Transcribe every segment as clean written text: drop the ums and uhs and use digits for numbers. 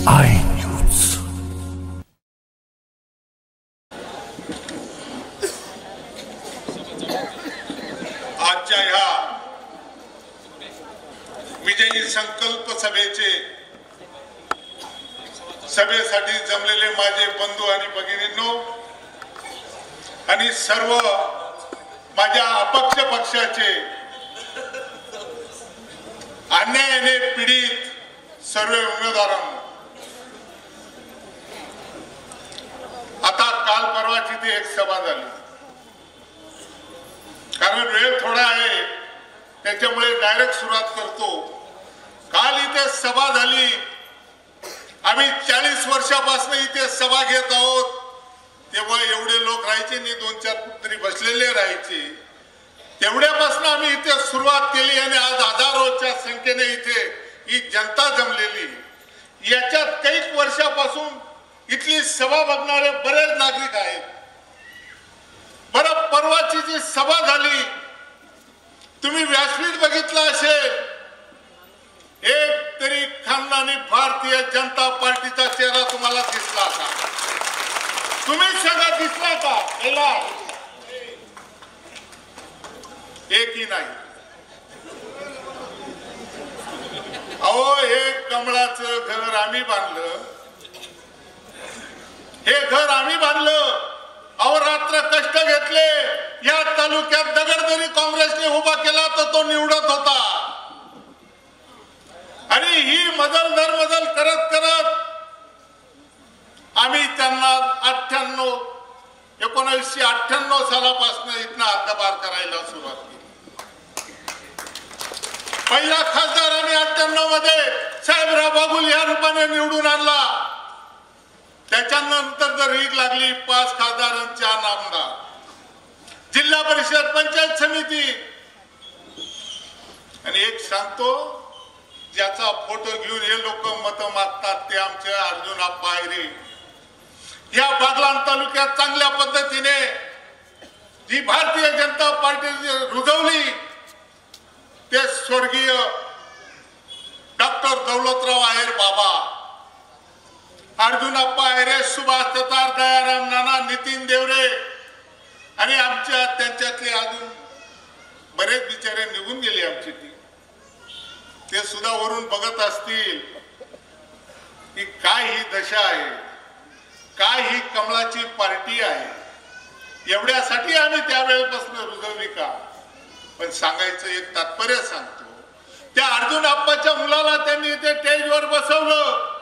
I news. आजच्या ह्या विजयी संकल्प सभेसाठी जमलेले माझे बंधू आणि भगिनींनो आणि सर्व माझ्या अपक्ष पक्षाचे अन्यायाने पीडित सर्व उमेदवारांना, आता काल परवाची ती एक सभा झाली. कारण वेळ थोडा आहे त्याच्यामुळे डायरेक्ट सुरुवात करतो. काल इथे सभा झाली. आम्ही 40 वर्षापासून इथे सभा घेत आहोत. तेव्हा एवढे लोक राहायचे नाही, 2-4 तरी बसलेले राहायचे. तेवढ्यापासून आम्ही इथे सुरुवात केली आणि आज हजारोच्या संख्येने इथे ही जनता जमलेली. याच्यात काही वर्षापासून इथली सभा बघणारे बरेच नागरिक आहेत. बरं, परवाची जी सभा झाली तुम्ही व्यासपीठ बघितलं असेल, एक तरी खानदानी भारतीय जनता पार्टीचा चेहरा तुम्हाला दिसला का? तुम्ही सगळा दिसला का? एकही नाही. अहो, हे कमळाचं घर आम्ही बांधलं, हे घर आम्ही बांधलं. अहो, रात्र कष्ट घेतले. या तालुक्यात दगड जरी काँग्रेसने उभा केला तर तो निवडत होता. आणि ही मजल करत करत आम्ही त्यांना 1998 सालापासून इथनं हद्दपार करायला सुरुवात केली. पहिला खासदार आम्ही 98 मध्ये साहेबराव बागुल या रूपाने निवडून आणला. त्याच्यानंतर जर रीग लागली 5 खासदारांच्या नामदार, जिल्हा परिषद, पंचायत समिती. आणि एक सांगतो, ज्याचा फोटो घेऊन हे लोक मत मागतात ते आमचे अर्जुन आप्पा आहिरे. या बागलाण तालुक्यात चांगल्या पद्धतीने जी भारतीय जनता पार्टी रुजवली ते स्वर्गीय डॉक्टर दौलतराव आहेर बाबा, अर्जुन आप्पा आहिरे, सुभाष ततार, दयाराम नाना, नितीन देवरे आणि आमच्या त्यांच्यातले अजून बरेच बिचारे निघून गेले आमची टीम. ते सुद्धा वरून बघत असतील की काय ही दशा आहे, काय ही कमळाची पार्टी आहे. एवढ्यासाठी आम्ही त्यावेळेपासून रुजवली का? पण सांगायचं एक तात्पर्य सांगतो. त्या अर्जुन आप्पाच्या मुलाला त्यांनी इथे स्टेजवर बसवलं.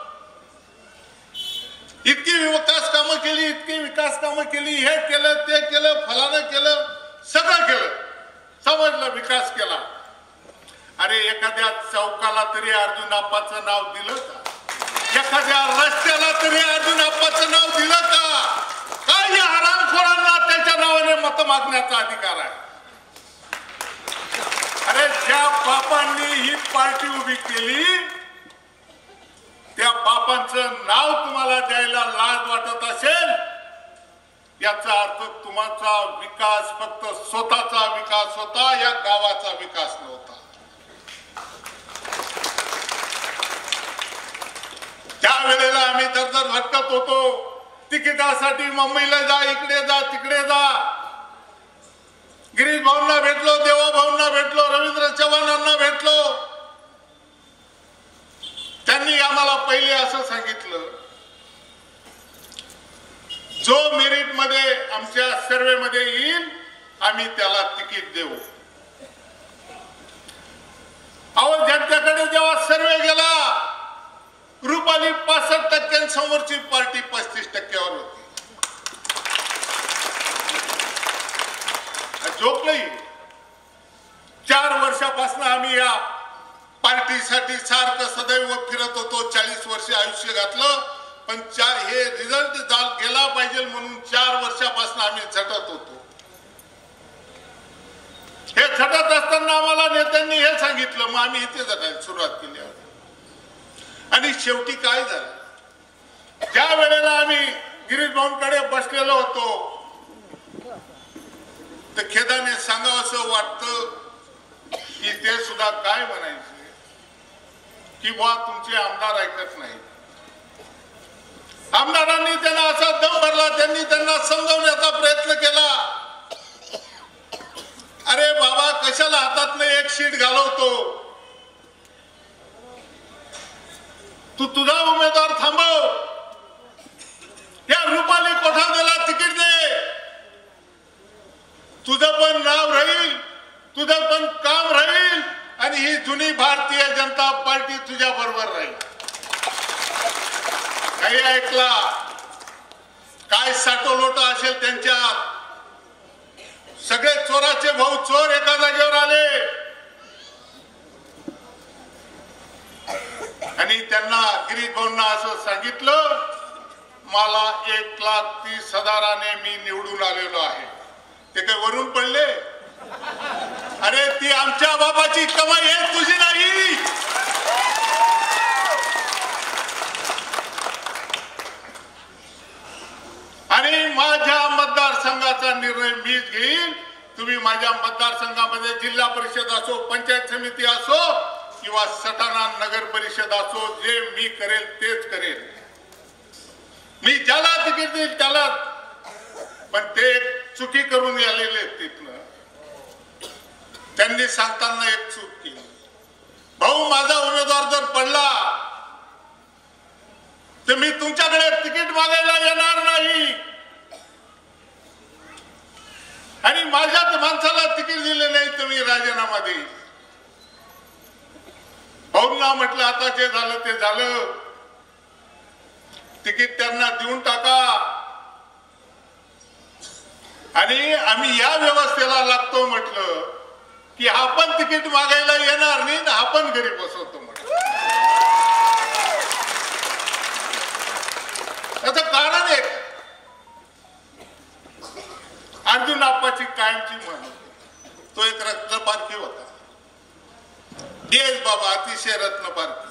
इतकी विकास कामं केली, इतकी विकास कामं केली, हे केलं, ते केलं, फलानं केलं, सगळं केलं, समजलं, विकास केला. अरे, एखाद्या चौकाला तरी अर्जुन आप्पाचं नाव दिलं का? एखाद्या रस्त्याला तरी अर्जुन आप्पाचं नाव दिलं का? काही हरामखोरांना त्याच्या नावाने मत मागण्याचा अधिकार आहे. अरे, ज्या बापांनी ही पार्टी उभी केली त्या बापांचं नाव तुम्हाला द्यायला लाज वाटत असेल, याचा अर्थ तुमचा विकास फक्त स्वतःचा विकास होता, या गावाचा विकास नव्हता. त्या वेळेला आम्ही दरदर भटकत होतो. तिकिटासाठी मुंबईला जा, इकडे जा, तिकडे जा. गिरीश भाऊंना भेटलो, देवा भाऊंना भेटलो, रवींद्र चव्हाणांना भेटलो. त्यांनी आम्हाला पहिले असं सांगितलं, जो मेरिट मध्ये आमच्या सर्वे मध्ये येईल आम्ही त्याला तिकीट देऊ. अहो, ज्यांच्याकडे जेव्हा सर्वे गेला रुपाली 65% समोरची पार्टी 35%वर होती. जोकलंही 4 वर्षापासून आम्ही या पार्टीसाठी सारखं सदैव फिरत होतो. 40 वर्ष आयुष्य घातलं, पण हे रिझल्ट गेला पाहिजे म्हणून 4 वर्षापासून आम्ही झटत होतो. हे झटत असताना आम्हाला नेत्यांनी हे सांगितलं, मग आम्ही इथे झटायला सुरुवात केली. आणि शेवटी काय झालं, ज्या वेळेला आम्ही गिरीश भाऊंकडे बसलेलो होतो तर खेदाने सांगावं असं वाटतं की ते सुद्धा काय म्हणायचे की बुवा तुमचे आमदार ऐकत नाही, आमदारांनी त्यांना असा दम भरला, त्यांनी त्यांना समजवण्याचा प्रयत्न केला. अरे बाबा, कशाला हातातनं एक शीट घालवतो, तू तुझा उमेदवार थांबव, या रुपाली कोठावदेला तिकीट दे, तुझं पण नाव राहील, तुझं पण काम राहील आणि ही जुनी भारतीय जनता पार्टी तुझ्या बरोबर राहील. काही ऐकला काय साठोलोटा असेल त्यांच्यात. सगळे चोराचे भाऊ चोर एका जागेवर आले आणि त्यांना गिरीश भाऊंना असं सांगितलं, मला 1,30,000 मी निवडून आलेलो आहे. ते काय वरून पडले? अरे ती आमच्या बाबाची कमाई आहे, तुझी नाही. आणि माझ्या मतदारसंघाचा निर्णय मीच घेईन. तुम्ही माझ्या मतदारसंघामध्ये जिल्हा परिषद असो, पंचायत समिती असो किंवा सटाणा नगर परिषद असो, जे मी करेल तेच करेल. मी ज्याला तिकीट देईल त्याला. पण ते चुकी करून आलेले तिथनं. त्यांनी सांगताना एक चूक केली, भाऊ माझा उमेदवार जर पडला तर मी तुमच्याकडे तिकीट मागायला येणार नाही. आणि माझ्याच माणसाला तिकीट दिले नाही तर मी राजीनामा देईल. भाऊंना म्हटलं आता जे झालं ते झालं, तिकीट त्यांना देऊन टाका आणि आम्ही या व्यवस्थेला लागतो. म्हटलं की आपण तिकीट मागायला येणार नाही, आपण घरी बसवतो म्हटलं. त्याचं कारण एक, अर्जुन आप्पाची कायमची म्हण, तो एक रत्नपारखी होता. देश बाबा अतिशय रत्नपारखी.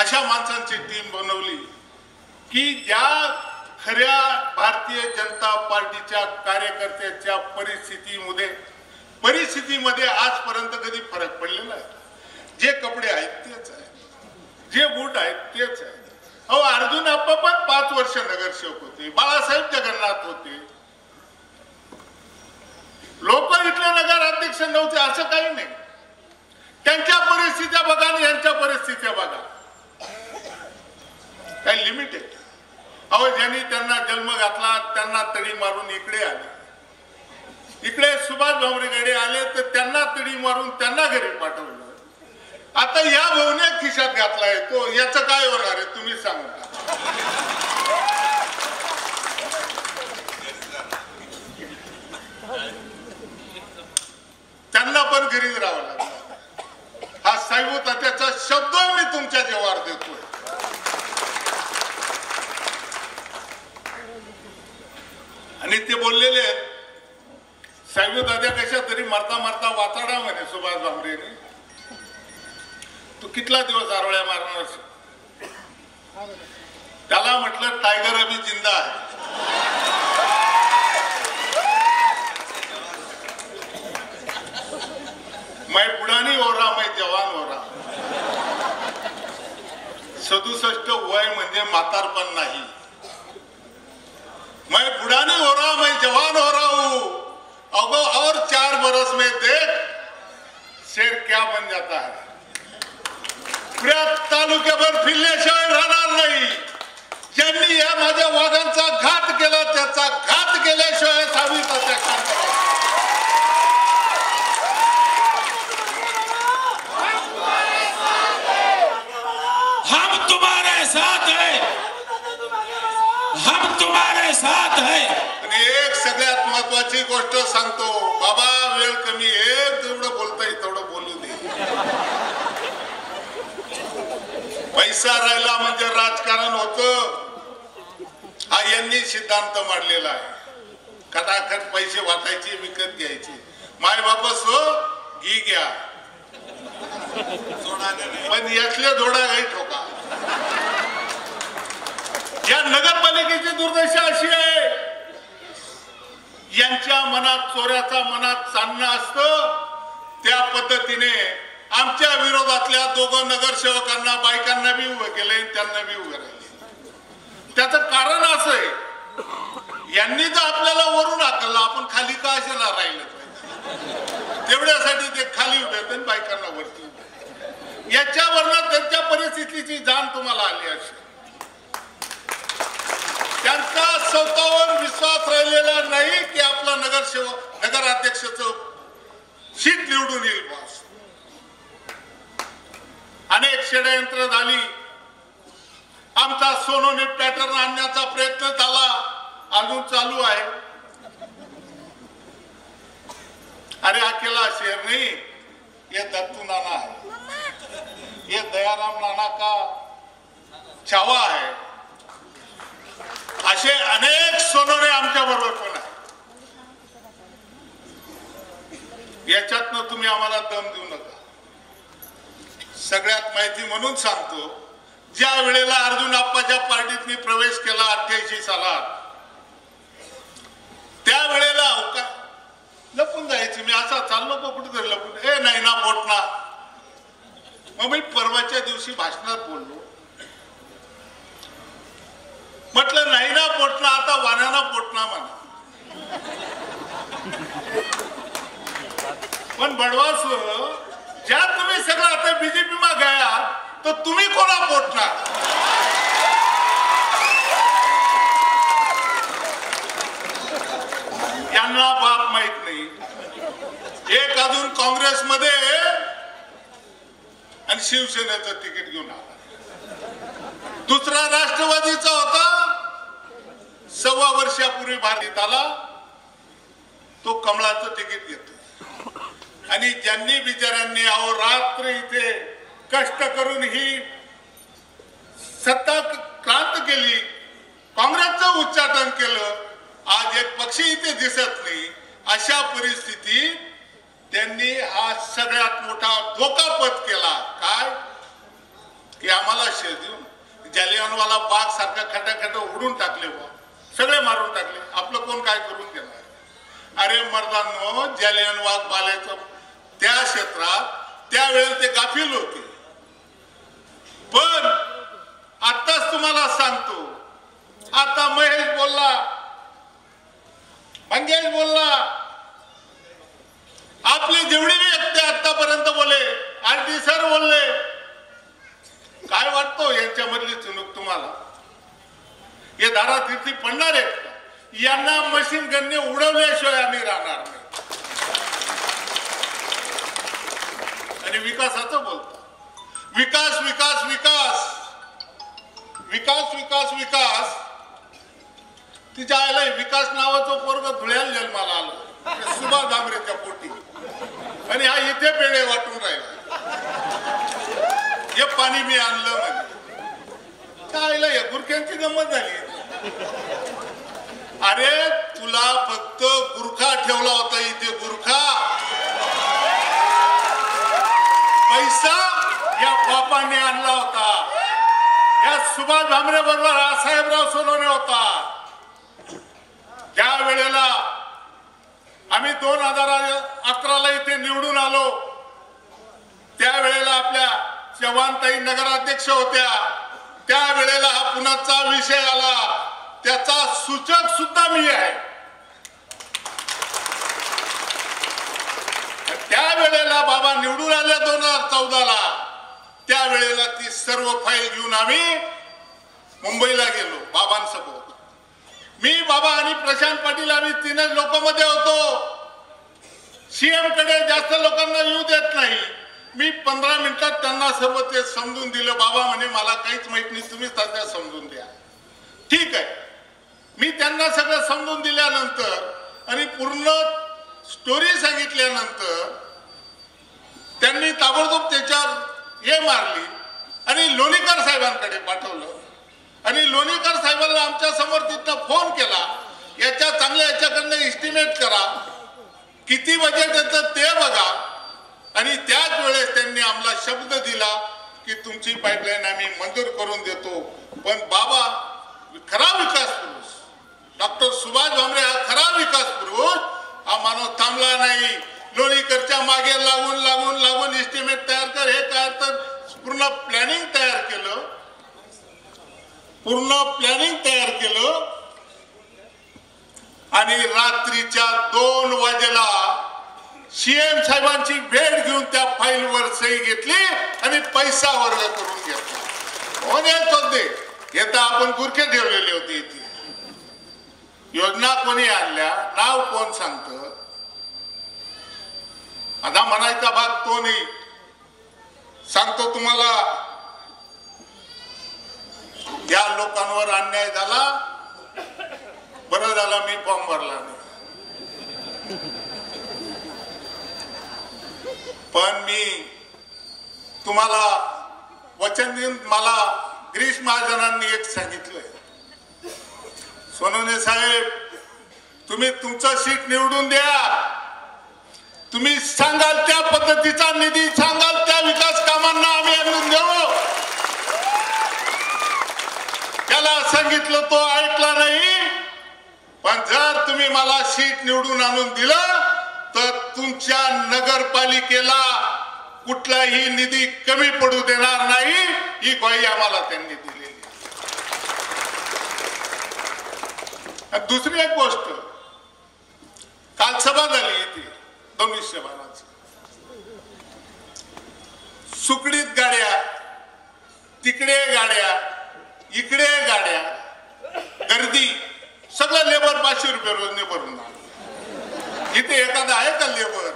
अशा माणसांची टीम बनवली की ज्या खऱ्या भारतीय जनता पार्टीच्या कार्यकर्त्याच्या परिस्थितीमध्ये आजपर्यंत कधी फरक पडलेला आहे. जे कपडे आहेत तेच आहेत, जे बूट आहेत तेच आहेत. अहो अर्जुन आप्पा पण 5 वर्ष नगरसेवक होते, बाळासाहेब जगन्नाथ होते. लोक इथले नगर अध्यक्ष नव्हते असं काही नाही. त्यांच्या परिस्थित्या बघा आणि यांच्या परिस्थित्या बघा, काही लिमिट आहे. अहो ज्यांनी त्यांना जन्म घातला त्यांना तडी मारून इकडे आले, इकडे सुभाष भामरेकडे आले तर त्यांना तडी मारून त्यांना घरी पाठवलं. आता या भाऊने खिशात घातलाय तो, याचं काय होणार आहे तुम्ही सांगा. त्यांना पण घरीच राहावं लागलं. हा साहेब त्याचा शब्द मी तुमच्या जेवार देतोय. आणि ते बोललेले साहेब दादा कशा तरी मरता मरता वाचाडा म्हणे सुभाष भामरेने. तू कितला दिवस आरोळ्या मारणार? त्याला म्हटलं टायगर अभी जिंदा आहे. मैं बुढ़ानी हो रहा, मैं जवान हो रहा. 67 वय म्हणजे म्हातारपण नाही. मैं बुढ़ानी हो रहा, मैं जवान हो रहा हूं. अगो और 4 बरस में देख शेर क्या बन जाता है. पुऱ्या तालुक्यावर फिरल्याशिवाय राहणार नाही. ज्यांनी या माझ्या वाघांचा घात केला त्याचा घात केल्याशिवाय साविताच्या काम. हम तुम्हारे साथ हैं, हम तुम्हारे साथ हैं. आणि एक सगळ्यात महत्वाची गोष्ट सांगतो बाबा, वेळ कमी आहे, तेवढं बोलता येईल तेवढं बोलू दे. पैसा राहिला म्हणजे राजकारण होतं, हा यांनी सिद्धांत मांडलेला आहे. खटाखट पैसे वाटायचे, विकत घ्यायचे. माय बापस हो घी घ्या, पण यातले जोडा काही ठोका. या नगरपालिकेची दुर्दशा अशी आहे, यांच्या मनात चोऱ्याचा मनात चांदणं असतं. त्या पद्धतीने आमच्या विरोधातल्या 2 नगरसेवकांना बायकांना बी उभं केलंय, त्यांना बी उभं राहिले. त्याचं कारण असं आहे, यांनी जर आपल्याला वरून हाकललं, आपण खाली का अशाला राहिलं पाहिजे, तेवढ्यासाठी ते खाली उभे आणि बायकांना वरती उभे. याच्यावरनं त्यांच्या परिस्थितीची जाण तुम्हाला आली अशी. त्यांचा स्वतःवर विश्वास राहिलेला नाही की आपला नगराध्यक्षाचं सीट निवडून येईल. बॉस अनेक षडयंत्र झाली, आमचा सोनोने पॅटर्न आणण्याचा प्रयत्न झाला, अजून चालू आहे. अरे अकेला शेर नहीं, ये दत्तू नाना है, ये दयाराम नाना का छावा है. असे अनेक सोनोने आमच्या बरोबर पण आहे. याच्यातनं तुम्ही आम्हाला दम देऊ नका. सगळ्यात माहिती म्हणून सांगतो, ज्या वेळेला अर्जुन आप्पाच्या पार्टीत मी प्रवेश केला 88 सालात, त्या वेळेला लपून जायची मी, असा चाललो का कुठेतरी लपून, ए नाही ना पोटना. मग मी परवाच्या दिवशी भाषणात बोललो, म्हटलं नाही ना पोटना, आता वाण्याना पोटना म्हणा. पण बडवास, ज्या तुम्ही सगळं आता बीजेपी मा गया, तो तुम्ही कोणा पोटणार? यांना बाप माहित नाही. एक अजून काँग्रेसमध्ये आणि शिवसेनेचं तिकीट घेऊन आला, दुसरा राष्ट्रवादीचा होता, 1.25 वर्षापूर्वी भारतीत आला, तो कमळाचं तिकीट घेतो. आणि ज्यांनी बिचाऱ्यांनी अहोरात्र इथे कष्ट करून ही सत्ता क्रांत केली, काँग्रेसचं उच्चाटन केलं, आज एक पक्ष इथे दिसत नाही. अशा परिस्थितीत त्यांनी हा सगळ्यात मोठा धोका पत्करला. काय की आम्हाला शेर देऊन जालियनवाला बाग सारखा खड्डा उडून टाकले, सगळे मारून टाकले, आपलं कोण काय करून देणार. अरे मर्दांनो, जालियनवाला बागेचं त्या क्षेत्रात त्यावेळेला ते गाफील होते. पण आताच तुम्हाला सांगतो, आता महेश बोलला, मंगेश बोलला, आपली जेवढी व्यक्ती आतापर्यंत बोले, आरटी सर बोलले, काय वाटतो यांच्यामधली चुनूक तुम्हाला? हे धारातीर्थी पडणार आहेत का? यांना मशीन गनने उडवल्याशिवाय आम्ही राहणार नाही. आणि विकासाचं बोलतो, विकास विकास विकास विकास विकास विकास. तिच्या आईला विकास नावाचं पोरग धुळ्याला जन्माला आलं सुभाष भामरेच्या पोटी, आणि हा इथे पेढे वाटून राहिला. हे पाणी मी आणलं म्हणजे त्या आईला या गुरख्यांची गंमत झाली. अरे तुला फक्त गुरखा ठेवला होता इथे, गुरखा. पैसा या बापाने आणला होता, या सुभाष भामरे बरोबर साहेबराव सोनवणे होता. त्या वेळेला आम्ही 2011ला इथे निवडून आलो, त्यावेळेला आपल्या चव्हाणताई नगराध्यक्ष होत्या. त्यावेळेला हा पुण्याचा विषय आला, त्याचा सूचक सुद्धा मी आहे. त्यावेळेला बाबा निवडून आले 2014ला, त्यावेळेला ती सर्व फाईल घेऊन आम्ही मुंबईला गेलो बाबांसोबत. मी, बाबा आणि प्रशांत पाटील, आम्ही 3 लोकांमध्ये होतो. सीएम कडे जास्त लोकांना येऊ देत नाही. मी 15 मिनिटात त्यांना सर्व ते समजून दिलं. बाबा म्हणे मला काहीच माहित नाही, तुम्ही सध्या समजून द्या. ठीक आहे, मी त्यांना सगळं समजून दिल्यानंतर आणि पूर्ण स्टोरी सांगितल्यानंतर त्यांनी ताबडतोब त्याच्यावर हे मारली आणि लोणीकर साहेबांकडे पाठवलं. आणि लोणीकर साहेबांना आमच्या समोर तिथं फोन केला, याच्या चांगल्या याच्याकडनं एस्टिमेट करा, किती बजेट येतं ते बघा. आणि त्याच वेळेस त्यांनी आम्हाला शब्द दिला की तुमची पाईपलाईन आम्ही मंजूर करून देतो. पण बाबा खरा विकास पुरुष, डॉक्टर सुभाष भामरे हा खरा विकास पुरुष, हा माणूस थांबला नाही. लोणीकरच्या मागे लागून लागून लागून एस्टिमेट तयार कर, हे तयार कर, पूर्ण प्लॅनिंग तयार केलं. पूर्ण प्लॅनिंग तयार केलं आणि रात्रीच्या 2 वाजेला सीएम साहेबांची भेट घेऊन त्या फाईलवर सही घेतली आणि पैसा वर्ग करून घेतला. कोण येत होते? हे तर आपण गुरखे ठेवलेले होते. इथे योजना कोणी आणल्या, नाव कोण सांगतं? आता म्हणायचा भाग तो नाही. सांगतो तुम्हाला, या लोकांवर अन्याय झाला. बरं झालं मी फॉर्म भरला नाही. पण मी तुम्हाला वचन देऊन, मला गिरीश महाजनांनी एक सांगितलंय, सोनवणे साहेब तुम्ही तुमचं सीट निवडून द्या. तुम्ही सांगाल त्या पद्धतीचा निधी, सांगाल त्या विकास कामांना आम्ही आणून देऊ. त्याला सांगितलं, तो ऐकला नाही. पण जर तुम्ही मला सीट निवडून आणून दिलं तर तुमच्या नगरपालिकेला कुठलाही निधी कमी पडू देणार नाही. ही ग्वाही आम्हाला त्यांनी दिलेली. दुसरी एक गोष्ट, काल सभा झाली इथे धनुष्यबाणाची. सुकडीत गाड्या, तिकडे गाड्या, इकडे गाड्या, गर्दी, सगळं लेबर 500 रुपये रोजने भरून आलं. इथे एखादा आहे का लेबर?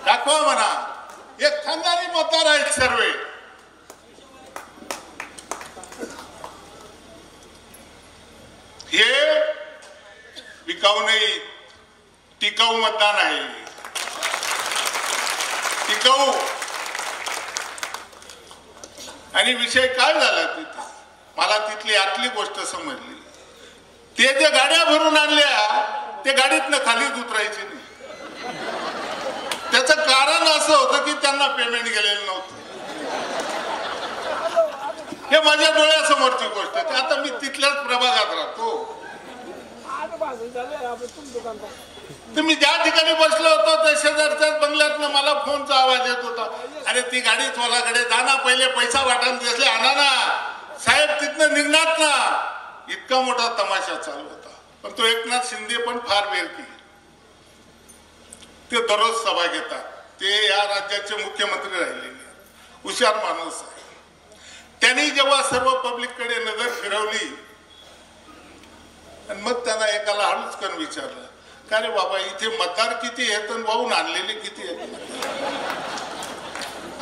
दाखवा म्हणा. एक खानदानी मतदार आहेत सर्व. हे विकाऊ नाही, टिकाऊ मतदान आहे. टिकाऊ. आणि विषय काय झाला तिथे, मला तिथली आतली गोष्ट समजली. ते जे गाड्या भरून आणल्या ते गाडीतनं खालीच उतरायचे नाही. त्याचं कारण असं होतं की त्यांना पेमेंट गेलेलं नव्हतं. हे माझ्या डोळ्यासमोरची गोष्ट आहे. आता मी तिथल्याच प्रभागात राहतो. तुम्ही ज्या ठिकाणी बसलो होतो त्या शेजारच्याच बंगल्यातनं मला फोनचा आवाज येत होता. अरे ती गाडी थोलाकडे जाना, पहिले पैसा वाटून दिसले, आणा ना साहेब, तिथनं निघणार ना. इतका मोठा तमाशा चालू होता. पण तो एकनाथ शिंदे पण फार बेरकी. ते दररोज सभा घेतात. ते या राज्याचे मुख्यमंत्री राहिलेले, हुशार माणूस आहे. त्यांनी जेव्हा सर्व पब्लिककडे नजर फिरवली आणि मग त्यांना एकाला हळूच करून विचारलं, का रे बाबा इथे मतदार किती आहेत आणि वाहून आणलेले किती आहेत?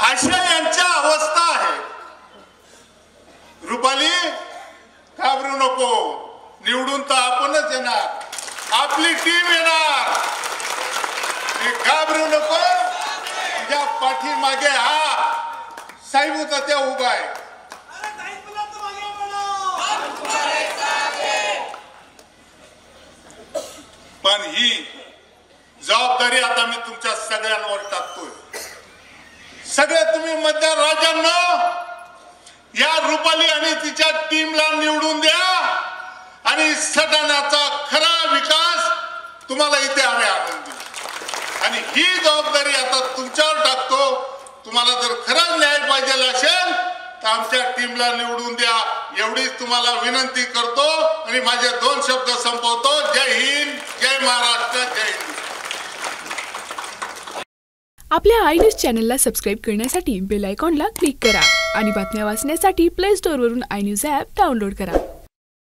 अशा यांच्या अवस्था आहे. रुपाली घाबरू नको, निवडून तर आपणच येणार, आपली टीम येणार. घाबरू नको. तुझ्या पाठीमागे हा साहेब होता त्या उभा आहे. पण ही जबाबदारी आता मी तुमच्या सगळ्यांवर टाकतोय. सगळे तुम्ही मतदार राजांनो, या रुपाली आणि तिच्या टीमला निवडून द्या आणि सटाण्याचा खरा विकास तुम्हाला इथे आम्ही आणून देऊ. आणि ही जबाबदारी आता तुमच्यावर टाकतो. तुम्हाला जर खरा न्याय पाहिजे असेल तर आमच्या टीमला निवडून द्या, एवढीच तुम्हाला विनंती करतो आणि माझे 2 शब्द संपवतो. जय हिंद, जय महाराष्ट्र, जय हिंद. आपल्या आय न्यूज चॅनलला सबस्क्राईब करण्यासाठी बेल आयकॉनला क्लिक करा आणि बातम्या वाचण्यासाठी प्ले स्टोअरवरून आय न्यूज ॲप डाउनलोड करा.